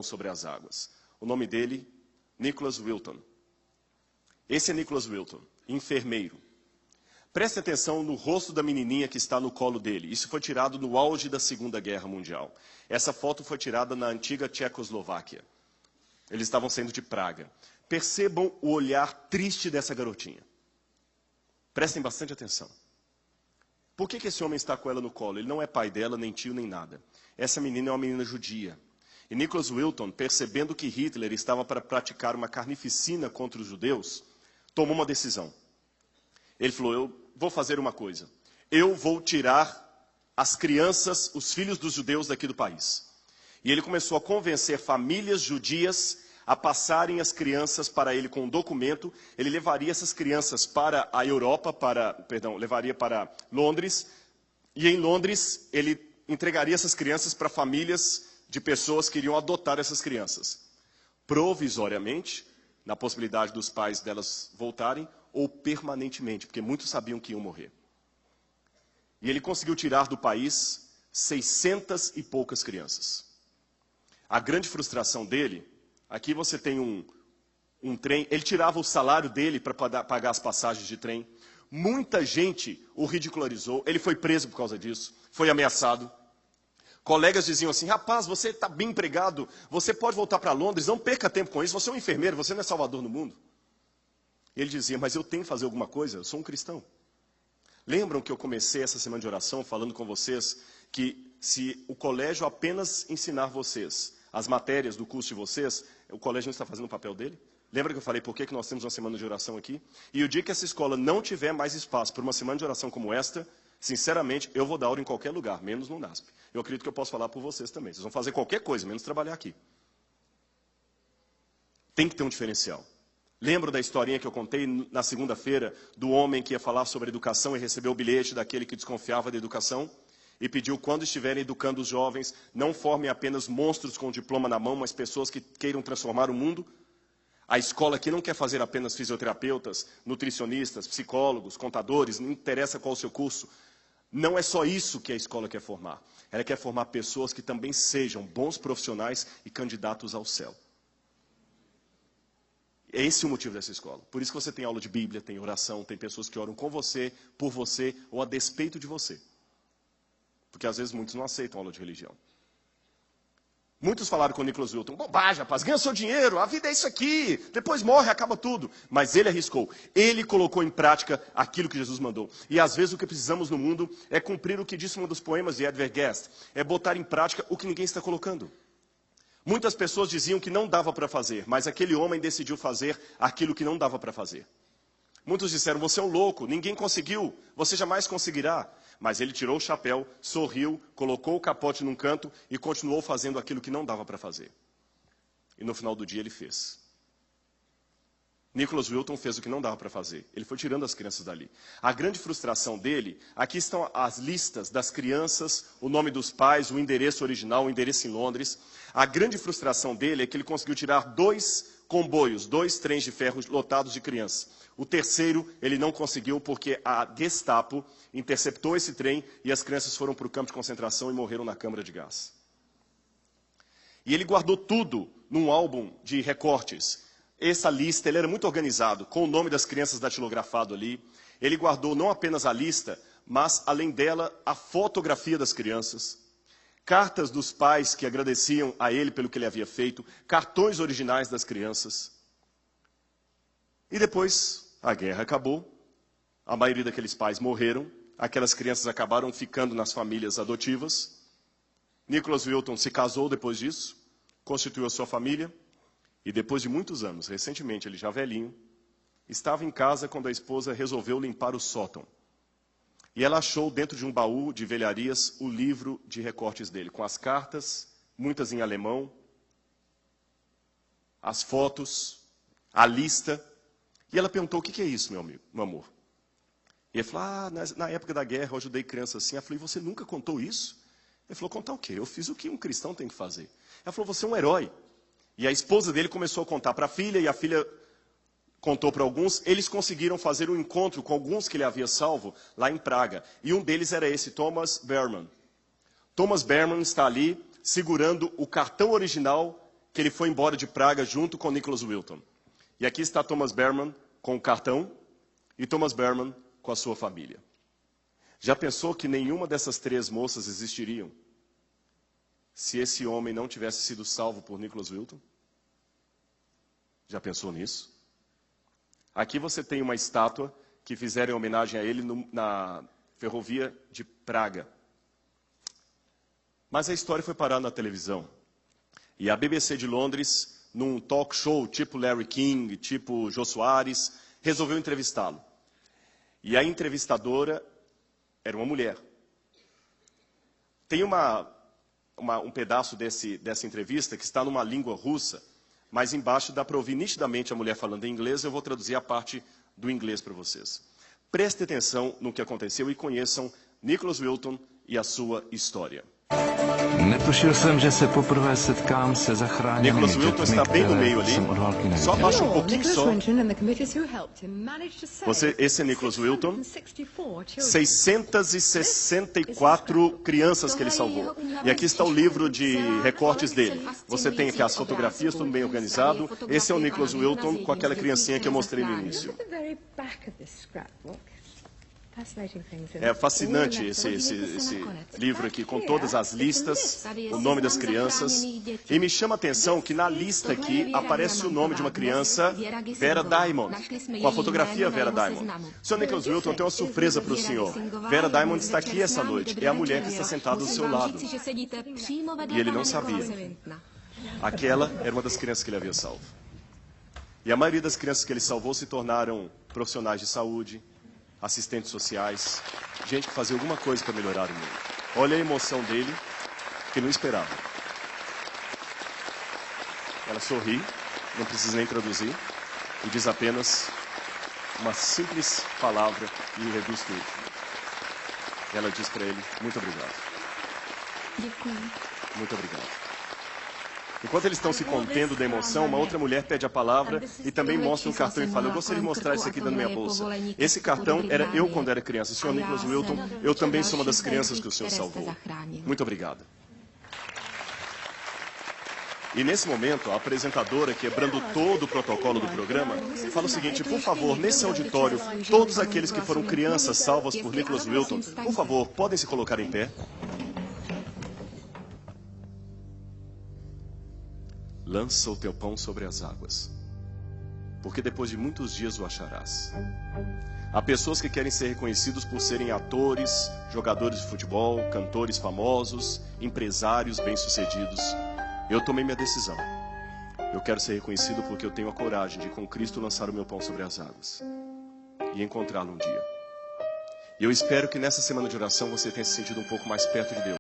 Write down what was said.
sobre as águas. O nome dele, Nicholas Wilton. Esse é Nicholas Wilton, enfermeiro. Preste atenção no rosto da menininha que está no colo dele. Isso foi tirado no auge da Segunda Guerra Mundial. Essa foto foi tirada na antiga Tchecoslováquia. Eles estavam saindo de Praga. Percebam o olhar triste dessa garotinha. Prestem bastante atenção. Por que esse homem está com ela no colo? Ele não é pai dela, nem tio, nem nada. Essa menina é uma menina judia. E Nicholas Wilton, percebendo que Hitler estava para praticar uma carnificina contra os judeus, tomou uma decisão. Ele falou, eu vou fazer uma coisa. Eu vou tirar as crianças, os filhos dos judeus daqui do país. E ele começou a convencer famílias judias a passarem as crianças para ele com um documento. Ele levaria essas crianças para a Europa, levaria para Londres. E em Londres, ele entregaria essas crianças para famílias de pessoas que iriam adotar essas crianças. Provisoriamente, na possibilidade dos pais delas voltarem, ou permanentemente, porque muitos sabiam que iam morrer. E ele conseguiu tirar do país 600 e poucas crianças. A grande frustração dele, aqui você tem um trem, ele tirava o salário dele para pagar as passagens de trem. Muita gente o ridicularizou, ele foi preso por causa disso, foi ameaçado. Colegas diziam assim, rapaz, você está bem empregado, você pode voltar para Londres, não perca tempo com isso, você é um enfermeiro, você não é salvador no mundo. Ele dizia, mas eu tenho que fazer alguma coisa, eu sou um cristão. Lembram que eu comecei essa semana de oração falando com vocês que se o colégio apenas ensinar vocês as matérias do curso de vocês, o colégio não está fazendo o papel dele? Lembra que eu falei por que nós temos uma semana de oração aqui? E o dia que essa escola não tiver mais espaço para uma semana de oração como esta, sinceramente, eu vou dar aula em qualquer lugar, menos no NASP. Eu acredito que eu posso falar por vocês também. Vocês vão fazer qualquer coisa, menos trabalhar aqui. Tem que ter um diferencial. Lembro da historinha que eu contei na segunda-feira do homem que ia falar sobre educação e recebeu o bilhete daquele que desconfiava da educação e pediu, quando estiverem educando os jovens, não formem apenas monstros com o diploma na mão, mas pessoas que queiram transformar o mundo. A escola aqui não quer fazer apenas fisioterapeutas, nutricionistas, psicólogos, contadores, não interessa qual o seu curso. Não é só isso que a escola quer formar. Ela quer formar pessoas que também sejam bons profissionais e candidatos ao céu. É esse o motivo dessa escola. Por isso que você tem aula de Bíblia, tem oração, tem pessoas que oram com você, por você ou a despeito de você. Porque às vezes muitos não aceitam aula de religião. Muitos falaram com o Nicholas Wilton, bobagem, rapaz, ganha seu dinheiro, a vida é isso aqui, depois morre, acaba tudo. Mas ele arriscou, ele colocou em prática aquilo que Jesus mandou. E às vezes o que precisamos no mundo é cumprir o que disse um dos poemas de Edvard Guest, é botar em prática o que ninguém está colocando. Muitas pessoas diziam que não dava para fazer, mas aquele homem decidiu fazer aquilo que não dava para fazer. Muitos disseram, você é um louco, ninguém conseguiu, você jamais conseguirá. Mas ele tirou o chapéu, sorriu, colocou o capote num canto e continuou fazendo aquilo que não dava para fazer. E no final do dia ele fez. Nicholas Wilton fez o que não dava para fazer. Ele foi tirando as crianças dali. A grande frustração dele, aqui estão as listas das crianças, o nome dos pais, o endereço original, o endereço em Londres. A grande frustração dele é que ele conseguiu tirar 2 comboios, 2 trens de ferro lotados de crianças. O terceiro ele não conseguiu porque a Gestapo interceptou esse trem e as crianças foram para o campo de concentração e morreram na câmara de gás. E ele guardou tudo num álbum de recortes. Essa lista, ele era muito organizado, com o nome das crianças datilografado ali. Ele guardou não apenas a lista, mas, além dela, a fotografia das crianças, cartas dos pais que agradeciam a ele pelo que ele havia feito, cartões originais das crianças. E depois, a guerra acabou, a maioria daqueles pais morreram, aquelas crianças acabaram ficando nas famílias adotivas. Nicholas Wilton se casou depois disso, constituiu a sua família, e depois de muitos anos, recentemente, ele já velhinho, estava em casa quando a esposa resolveu limpar o sótão. E ela achou dentro de um baú de velharias o livro de recortes dele, com as cartas, muitas em alemão, as fotos, a lista. E ela perguntou, o que é isso, meu amigo, meu amor? E ele falou, na época da guerra eu ajudei criança assim. Ela falou, e você nunca contou isso? Ele falou, contar o quê? Eu fiz o que um cristão tem que fazer. Ela falou, você é um herói. E a esposa dele começou a contar para a filha, e a filha contou para alguns. Eles conseguiram fazer um encontro com alguns que ele havia salvo lá em Praga. E um deles era esse, Thomas Berman. Thomas Berman está ali segurando o cartão original que ele foi embora de Praga junto com Nicholas Wilton. E aqui está Thomas Berman com o cartão e Thomas Berman com a sua família. Já pensou que nenhuma dessas 3 moças existiriam se esse homem não tivesse sido salvo por Nicholas Wilton? Já pensou nisso? Aqui você tem uma estátua que fizeram em homenagem a ele na ferrovia de Praga. Mas a história foi parar na televisão. E a BBC de Londres, num talk show tipo Larry King, tipo Jô Soares, resolveu entrevistá-lo. E a entrevistadora era uma mulher. Tem um pedaço dessa entrevista que está numa língua russa, mas embaixo dá para ouvir nitidamente a mulher falando em inglês. Eu vou traduzir a parte do inglês para vocês. Prestem atenção no que aconteceu e conheçam Nicholas Wilton e a sua história. Nicholas Wilton está bem no meio ali. Só abaixa um pouquinho só. Esse é Nicholas Wilton. 664 crianças que ele salvou. E aqui está o livro de recortes dele. Você tem aqui as fotografias, tudo bem organizado. Esse é o Nicholas Wilton com aquela criancinha que eu mostrei no início. É fascinante esse livro aqui, com todas as listas, o nome das crianças. E me chama a atenção que na lista aqui aparece o nome de uma criança, Vera Diamond, com a fotografia Vera Diamond. Sr. Nicholas Wilton, tem uma surpresa para o senhor. Vera Diamond está aqui essa noite. É a mulher que está sentada do seu lado. E ele não sabia. Aquela era uma das crianças que ele havia salvo. E a maioria das crianças que ele salvou se tornaram profissionais de saúde, assistentes sociais, gente que fazia alguma coisa para melhorar o mundo. Olha a emoção dele, que não esperava. Ela sorri, não precisa nem traduzir, e diz apenas uma simples palavra e reduz tudo. Ela diz para ele, muito obrigado. Muito obrigado. Enquanto eles estão se contendo da emoção, uma outra mulher pede a palavra e também mostra um cartão e fala, eu gostaria de mostrar isso aqui dentro da minha bolsa. Esse cartão era eu quando era criança. Sr. Nicholas Wilton, eu também sou uma das crianças que o senhor salvou. Muito obrigado. E nesse momento, a apresentadora, quebrando todo o protocolo do programa, fala o seguinte, por favor, nesse auditório, todos aqueles que foram crianças salvas por Nicholas Wilton, por favor, podem se colocar em pé? Lança o teu pão sobre as águas, porque depois de muitos dias o acharás. Há pessoas que querem ser reconhecidos por serem atores, jogadores de futebol, cantores famosos, empresários bem-sucedidos. Eu tomei minha decisão. Eu quero ser reconhecido porque eu tenho a coragem de, com Cristo, lançar o meu pão sobre as águas e encontrá-lo um dia. E eu espero que nessa semana de oração você tenha se sentido um pouco mais perto de Deus.